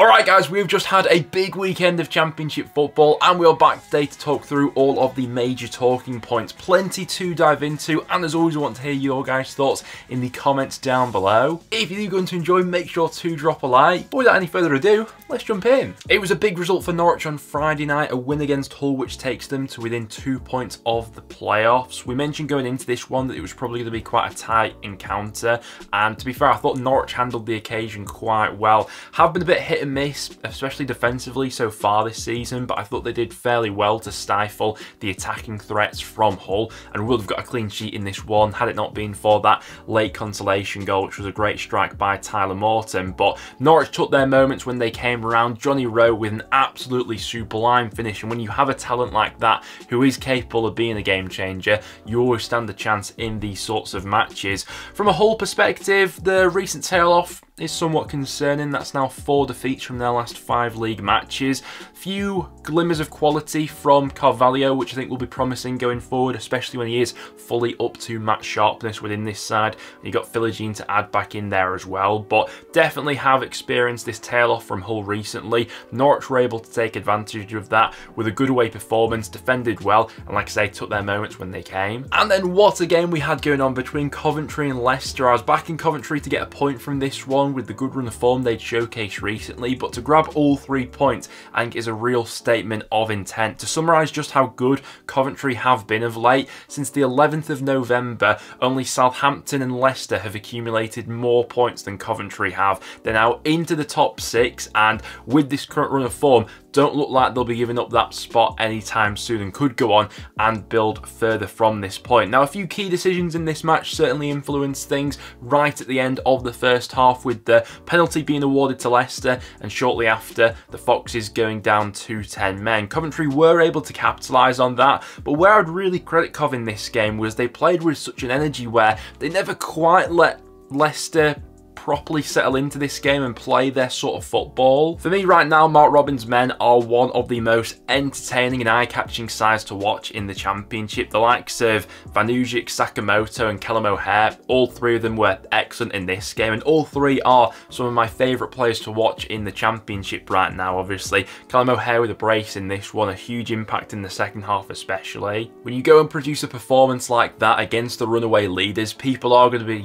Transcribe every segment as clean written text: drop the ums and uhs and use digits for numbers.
Alright guys, we've just had a big weekend of Championship football and we are back today to talk through all of the major talking points. Plenty to dive into, and as always I want to hear your guys' thoughts in the comments down below. If you're going to enjoy, make sure to drop a like. But without any further ado, let's jump in. It was a big result for Norwich on Friday night, a win against Hull which takes them to within 2 points of the playoffs. We mentioned going into this one that it was probably going to be quite a tight encounter, and to be fair I thought Norwich handled the occasion quite well. Have been a bit hit and miss, especially defensively so far this season, but I thought they did fairly well to stifle the attacking threats from Hull and would have got a clean sheet in this one had it not been for that late consolation goal, which was a great strike by Tyler Morton. But Norwich took their moments when they came around. Johnny Rowe with an absolutely sublime finish, and when you have a talent like that who is capable of being a game changer, you always stand a chance in these sorts of matches. From a Hull perspective, the recent tail off is somewhat concerning. That's now 4 defeats from their last 5 league matches. Few glimmers of quality from Carvalho, which I think will be promising going forward, especially when he is fully up to match sharpness within this side. You got Philogene to add back in there as well, but definitely have experienced this tail off from Hull recently. Norwich were able to take advantage of that with a good away performance, defended well, and like I say, took their moments when they came. And then what a game we had going on between Coventry and Leicester. I was back in Coventry to get a point from this one with the good run of form they'd showcased recently, but to grab all 3 points I think is a real statement of intent. To summarise just how good Coventry have been of late, since the 11th of November only Southampton and Leicester have accumulated more points than Coventry have. They're now into the top 6, and with this current run of form don't look like they'll be giving up that spot anytime soon and could go on and build further from this point. Now, a few key decisions in this match certainly influenced things right at the end of the first half, with the penalty being awarded to Leicester and shortly after the Foxes going down to 10 men. Coventry were able to capitalise on that, but where I'd really credit Cov in this game was they played with such an energy where they never quite let Leicester properly settle into this game and play their sort of football. For me right now, Mark Robins' men are one of the most entertaining and eye-catching sides to watch in the Championship. The likes of Vanujic, Sakamoto and Callum O'Hare, all 3 of them were excellent in this game, and all 3 are some of my favourite players to watch in the Championship right now. Obviously, Callum O'Hare with a brace in this one, a huge impact in the second half especially. When you go and produce a performance like that against the runaway leaders, people are going to be,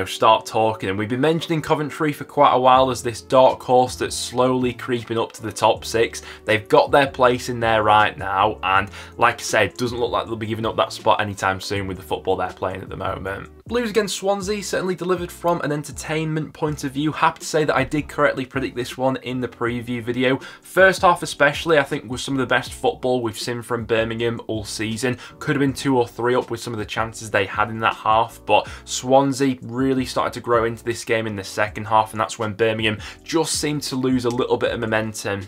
start talking, and we've been mentioning Coventry for quite a while as this dark horse that's slowly creeping up to the top 6. They've got their place in there right now, and like I said, doesn't look like they'll be giving up that spot anytime soon with the football they're playing at the moment. Blues against Swansea certainly delivered from an entertainment point of view. Happy to say that I did correctly predict this one in the preview video. First half especially, I think, was some of the best football we've seen from Birmingham all season. Could have been 2 or 3 up with some of the chances they had in that half, but Swansea really started to grow into this game in the second half, and that's when Birmingham just seemed to lose a little bit of momentum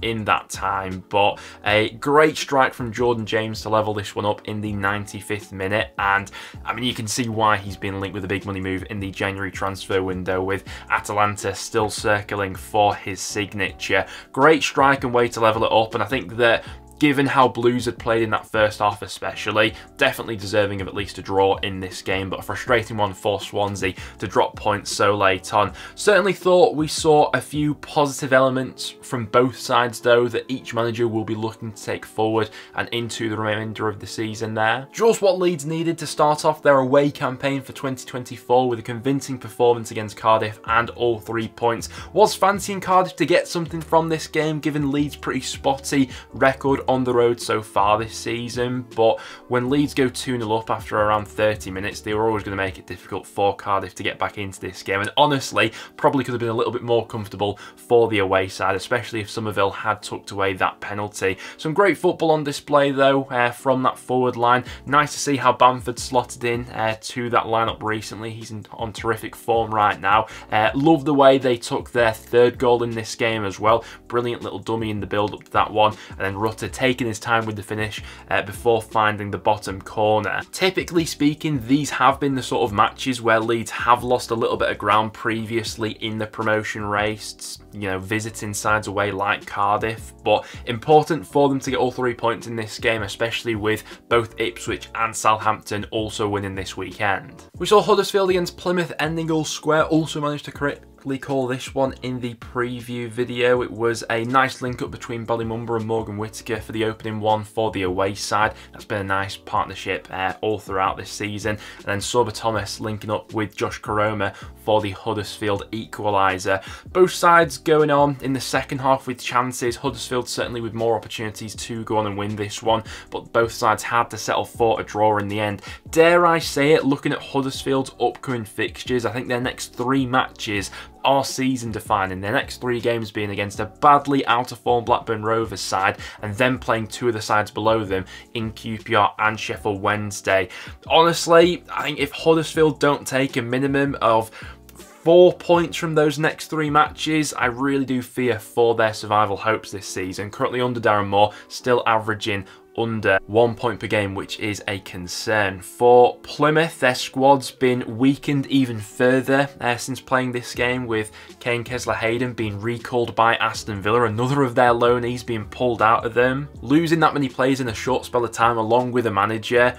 in that time. But a great strike from Jordan James to level this one up in the 95th minute, and I mean, you can see why he's been linked with a big money move in the January transfer window, with Atalanta still circling for his signature. Great strike and way to level it up, and I think that given how Blues had played in that first half especially, definitely deserving of at least a draw in this game, but a frustrating one for Swansea to drop points so late on. Certainly thought we saw a few positive elements from both sides though that each manager will be looking to take forward and into the remainder of the season there. Just what Leeds needed to start off their away campaign for 2024 with a convincing performance against Cardiff and all 3 points. Was fancying Cardiff to get something from this game given Leeds' pretty spotty record on the road so far this season, but when Leeds go 2-0 up after around 30 minutes, they were always going to make it difficult for Cardiff to get back into this game, and honestly probably could have been a little bit more comfortable for the away side, especially if Somerville had tucked away that penalty. Some great football on display though from that forward line. Nice to see how Bamford slotted in to that lineup recently. He's on terrific form right now. Love the way they took their 3rd goal in this game as well. Brilliant little dummy in the build up to that one, and then Rutter taking his time with the finish before finding the bottom corner. Typically speaking, these have been the sort of matches where Leeds have lost a little bit of ground previously in the promotion race, visiting sides away like Cardiff, but important for them to get all 3 points in this game, especially with both Ipswich and Southampton also winning this weekend. We saw Huddersfield against Plymouth ending all square, also managed to quickly call this one in the preview video. It was a nice link-up between Billy Mumba and Morgan Whittaker for the opening one for the away side. That's been a nice partnership all throughout this season. And then Sorba Thomas linking up with Josh Koroma for the Huddersfield equaliser. Both sides going on in the second half with chances. Huddersfield certainly with more opportunities to go on and win this one, but both sides had to settle for a draw in the end. Dare I say it, looking at Huddersfield's upcoming fixtures, I think their next 3 matches are season defining. Their next 3 games being against a badly out of form Blackburn Rovers side and then playing 2 of the sides below them in QPR and Sheffield Wednesday. Honestly, I think if Huddersfield don't take a minimum of 4 points from those next 3 matches, I really do fear for their survival hopes this season. Currently under Darren Moore, still averaging under 1 point per game, which is a concern. For Plymouth, their squad's been weakened even further since playing this game, with Kane Kessler-Hayden being recalled by Aston Villa, another of their loanees being pulled out of them. Losing that many players in a short spell of time along with a manager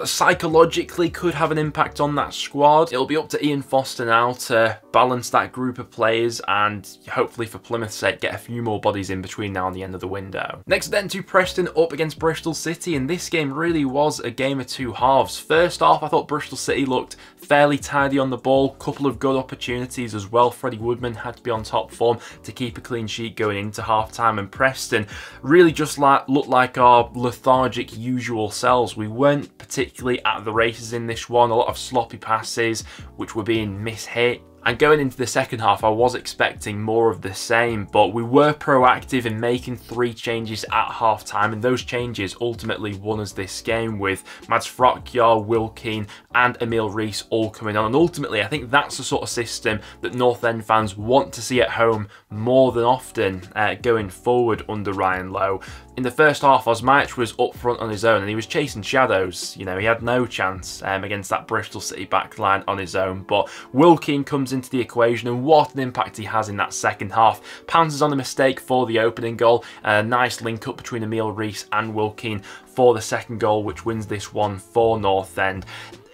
psychologically could have an impact on that squad. It'll be up to Ian Foster now to balance that group of players and hopefully for Plymouth's sake get a few more bodies in between now and the end of the window. Next then to Preston up against Bristol City, and this game really was a game of 2 halves. First off, I thought Bristol City looked fairly tidy on the ball, couple of good opportunities as well. Freddie Woodman had to be on top form to keep a clean sheet going into half time, and Preston really just looked like our lethargic usual selves. We weren't particularly at the races in this one, a lot of sloppy passes which were being mishit. And going into the second half, I was expecting more of the same, but we were proactive in making 3 changes at half time, and those changes ultimately won us this game, with Mads Frokjær, Will Keane and Emil Riis all coming on. And ultimately, I think that's the sort of system that North End fans want to see at home more than often going forward under Ryan Lowe. In the first half, Osmajic was up front on his own and he was chasing shadows. You know, he had no chance against that Bristol City backline on his own. But Will Keane comes into the equation, and what an impact he has in that second half. Pounces on a mistake for the opening goal. A nice link up between Emil Riis and Will Keane for the second goal, which wins this one for North End.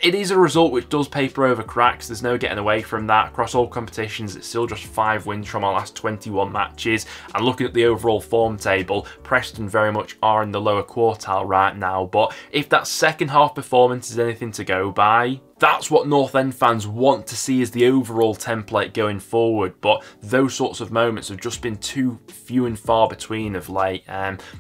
It is a result which does paper over cracks. There's no getting away from that. Across all competitions, it's still just 5 wins from our last 21 matches. And looking at the overall form table, Preston very much are in the lower quartile right now. But if that second half performance is anything to go by, that's what North End fans want to see as the overall template going forward. But those sorts of moments have just been too few and far between of late.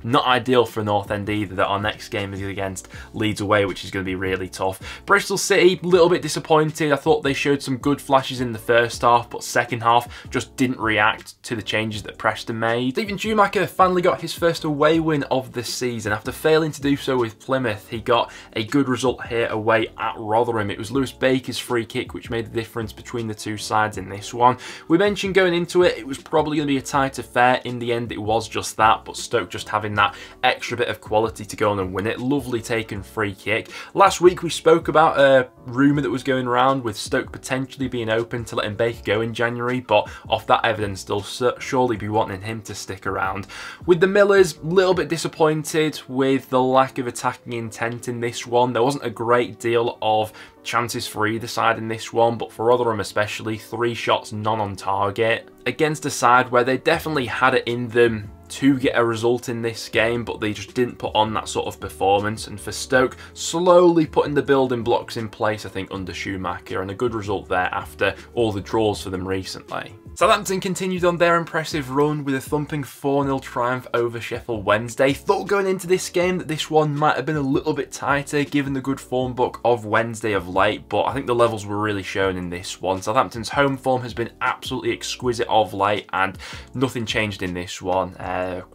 Not ideal for North End either, that our next game is against Leeds away, which is going to be really tough. Bristol City, a little bit disappointed. I thought they showed some good flashes in the first half, but second half just didn't react to the changes that Preston made. Steven Schumacher finally got his first away win of the season. After failing to do so with Plymouth, he got a good result here away at Rotherham. It was Lewis Baker's free kick which made the difference between the 2 sides in this one. We mentioned going into it, it was probably going to be a tight affair. In the end, it was just that, but Stoke just having that extra bit of quality to go on and win it. Lovely taken free kick. Last week we spoke about a rumour that was going around with Stoke potentially being open to letting Baker go in January, but off that evidence they'll surely be wanting him to stick around. With the Millers, a little bit disappointed with the lack of attacking intent in this one. There wasn't a great deal of chances for either side in this one, but for Rotherham especially, 3 shots, none on target. Against a side where they definitely had it in them to get a result in this game, but they just didn't put on that sort of performance. And for Stoke, slowly putting the building blocks in place, I think, under Schumacher, and a good result there after all the draws for them recently. Southampton continued on their impressive run with a thumping 4-0 triumph over Sheffield Wednesday. Thought going into this game that this one might have been a little bit tighter given the good form book of Wednesday of late, but I think the levels were really shown in this one. Southampton's home form has been absolutely exquisite of late and nothing changed in this one.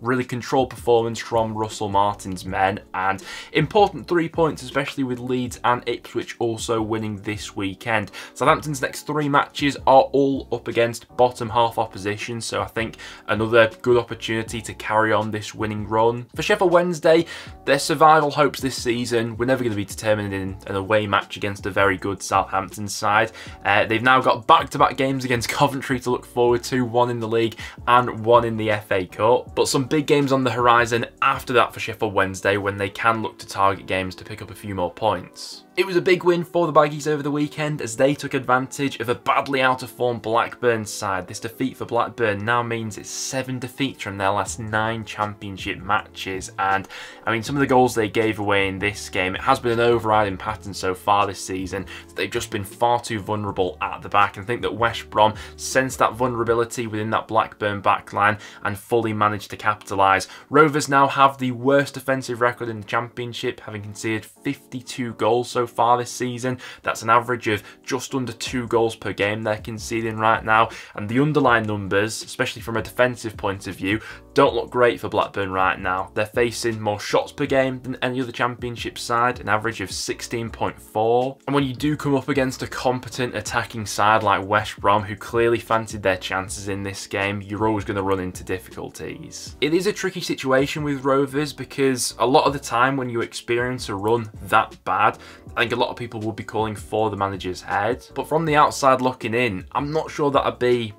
Really controlled performance from Russell Martin's men, and important 3 points, especially with Leeds and Ipswich also winning this weekend. Southampton's next 3 matches are all up against bottom half opposition, so I think another good opportunity to carry on this winning run. For Sheffield Wednesday, their survival hopes this season were never going to be determined in an away match against a very good Southampton side. They've now got back-to-back games against Coventry to look forward to, 1 in the league and 1 in the FA Cup. But some big games on the horizon after that for Sheffield Wednesday, when they can look to target games to pick up a few more points. It was a big win for the Baggies over the weekend as they took advantage of a badly out of form Blackburn side. This defeat for Blackburn now means it's 7 defeats from their last 9 championship matches, and I mean some of the goals they gave away in this game, it has been an overriding pattern so far this season. They've just been far too vulnerable at the back, and I think that West Brom sensed that vulnerability within that Blackburn backline and fully managed to capitalise. Rovers now have the worst defensive record in the Championship, having conceded 52 goals so far this season. That's an average of just under 2 goals per game they're conceding right now, and the underlying numbers, especially from a defensive point of view, don't look great for Blackburn right now. They're facing more shots per game than any other Championship side, an average of 16.4. And when you do come up against a competent attacking side like West Brom, who clearly fancied their chances in this game, you're always going to run into difficulties. It is a tricky situation with Rovers because a lot of the time when you experience a run that bad, I think a lot of people will be calling for the manager's head. But from the outside looking in, I'm not sure that'd be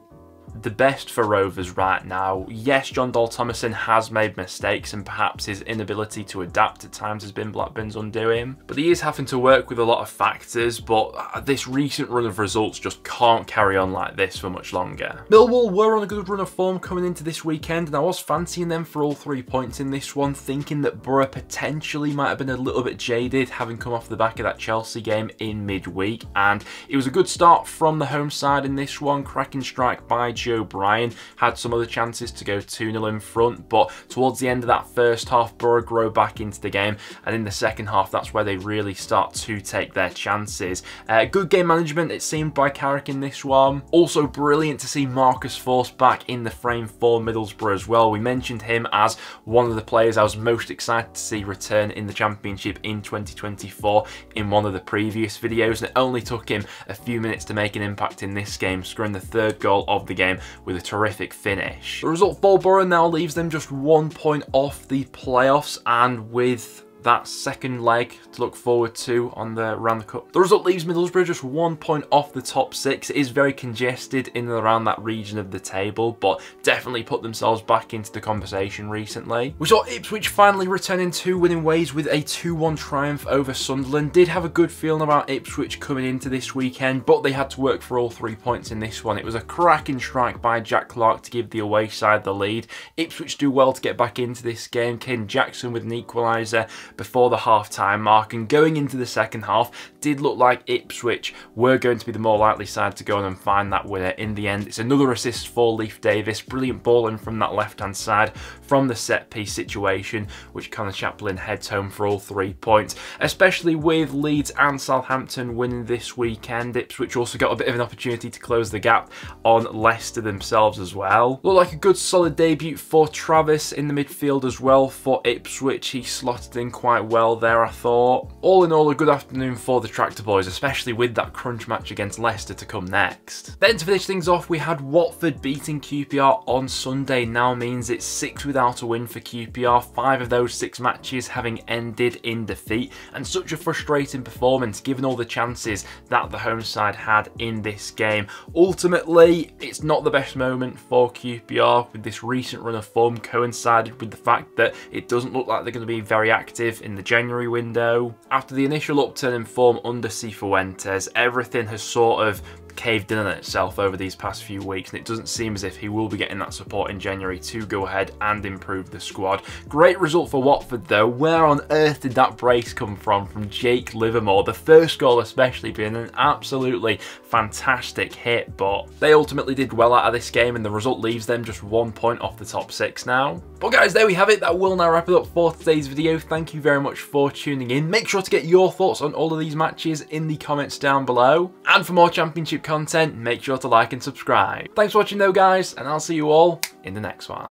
the best for Rovers right now. Yes, Jon Dahl Tomasson has made mistakes and perhaps his inability to adapt at times has been Blackburn's undoing, but he is having to work with a lot of factors. But this recent run of results just can't carry on like this for much longer. Millwall were on a good run of form coming into this weekend, and I was fancying them for all 3 points in this one, thinking that Borough potentially might have been a little bit jaded having come off the back of that Chelsea game in midweek, and it was a good start from the home side in this one. Cracking strike by Joe Bryan, had some other chances to go 2-0 in front, but towards the end of that first half, Borough grow back into the game, and in the second half, that's where they really start to take their chances. Good game management, it seemed, by Carrick in this one. Also brilliant to see Marcus Forss back in the frame for Middlesbrough as well. We mentioned him as one of the players I was most excited to see return in the Championship in 2024 in one of the previous videos, and it only took him a few minutes to make an impact in this game, scoring the 3rd goal of the game with a terrific finish. The result for Borough now leaves them just 1 point off the playoffs, and with that second leg to look forward to around the cup. The result leaves Middlesbrough just 1 point off the top 6. It is very congested in and around that region of the table, but definitely put themselves back into the conversation recently. We saw Ipswich finally returning to winning ways with a 2-1 triumph over Sunderland. Did have a good feeling about Ipswich coming into this weekend, but they had to work for all 3 points in this one. It was a cracking strike by Jack Clarke to give the away side the lead. Ipswich do well to get back into this game. Kane Jackson with an equaliser before the half-time mark, and going into the second half, did look like Ipswich were going to be the more likely side to go on and find that winner in the end. It's another assist for Leif Davis, brilliant balling from that left-hand side from the set-piece situation, which Connor Chaplin heads home for all 3 points. Especially with Leeds and Southampton winning this weekend, Ipswich also got a bit of an opportunity to close the gap on Leicester themselves as well. Looked like a good solid debut for Travis in the midfield as well for Ipswich. He slotted in quite well there, I thought. All in all, a good afternoon for the Tractor Boys, especially with that crunch match against Leicester to come next. Then to finish things off, we had Watford beating QPR on Sunday. Now means it's 6 without a win for QPR, 5 of those 6 matches having ended in defeat, and such a frustrating performance given all the chances that the home side had in this game. Ultimately, it's not the best moment for QPR, with this recent run of form coincided with the fact that it doesn't look like they're going to be very active in the January window. After the initial upturn in form under Cifuentes, everything has sort of caved in on itself over these past few weeks, and it doesn't seem as if he will be getting that support in January to go ahead and improve the squad. Great result for Watford though. Where on earth did that brace come from Jake Livermore? The first goal especially being an absolutely fantastic hit, but they ultimately did well out of this game, and the result leaves them just 1 point off the top 6 now. But guys, there we have it. That will now wrap it up for today's video. Thank you very much for tuning in. Make sure to get your thoughts on all of these matches in the comments down below, and for more Championship content, make sure to like and subscribe. Thanks for watching though guys, and I'll see you all in the next one.